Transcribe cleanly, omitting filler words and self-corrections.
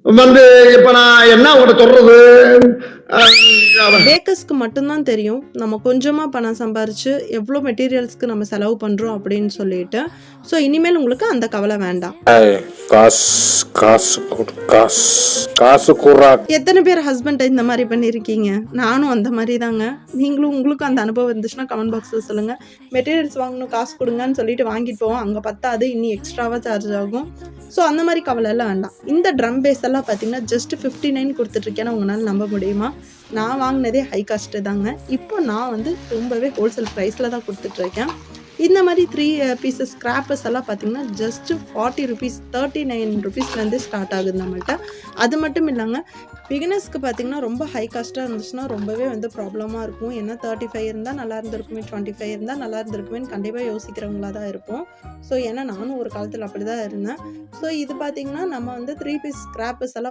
வந்து இப்ப நான் என்ன உங்கள்கிட்ட சொல்றது? பேக்கர்ஸ்க்கு மட்டும்தான் தெரியும் நம்ம கொஞ்சமாக பணம் சம்பாரித்து எவ்வளோ மெட்டீரியல்ஸ்க்கு நம்ம செலவு பண்ணுறோம் அப்படின்னு சொல்லிட்டு. ஸோ இனிமேல் உங்களுக்கு அந்த கவலை வேண்டாம். காசு கூறா. எத்தனை பேர் ஹஸ்பண்டை இந்த மாதிரி பண்ணியிருக்கீங்க? நானும் அந்த மாதிரி தாங்க. நீங்களும் உங்களுக்கும் அந்த அனுபவம் இருந்துச்சுன்னா கமெண்ட் பாக்ஸில் சொல்லுங்கள். மெட்டீரியல்ஸ் வாங்கணும் காசு கொடுங்கன்னு சொல்லிட்டு வாங்கிட்டு போவோம், அங்கே பத்தாது இன்னும் எக்ஸ்ட்ராவாக சார்ஜ் ஆகும். ஸோ அந்த மாதிரி கவலை எல்லாம் வேண்டாம். இந்த ட்ரம் பேஸ் எல்லாம் பார்த்தீங்கன்னா ஜஸ்ட் 59 கொடுத்துட்ருக்கேன்னு உங்களால் நம்ப முடியுமா? நான் வாங்கினதே ஹை காஸ்ட்டு தாங்க. இப்போ நான் வந்து ரொம்பவே ஹோல்சேல் ப்ரைஸில் தான் கொடுத்துட்ருக்கேன். இந்த மாதிரி 3 பீசஸ் ஸ்க்ராப்பர்ஸ் எல்லாம் பார்த்தீங்கன்னா ஜஸ்ட்டு 40 ருபீஸ் 39 ருபீஸ்லேருந்தே ஸ்டார்ட் ஆகுது நம்மள்ட்ட. அது மட்டும் இல்லைங்க, பிகினர்ஸ்க்கு பார்த்தீங்கன்னா ரொம்ப ஹை காஸ்ட்டாக இருந்துச்சுன்னா ரொம்பவே வந்து ப்ராப்ளமாக இருக்கும். ஏன்னா 35 இருந்தால் நல்லா இருந்திருக்குமே, 25 இருந்தால் நல்லா இருந்திருக்குமேன்னு கண்டிப்பாக யோசிக்கிறவங்களா தான் இருப்போம். ஸோ ஏன்னா நானும் ஒரு காலத்தில் அப்படி தான் இருந்தேன். ஸோ இது பார்த்தீங்கன்னா நம்ம வந்து 3 பீஸ் ஸ்க்ராப்பர்ஸ் எல்லாம்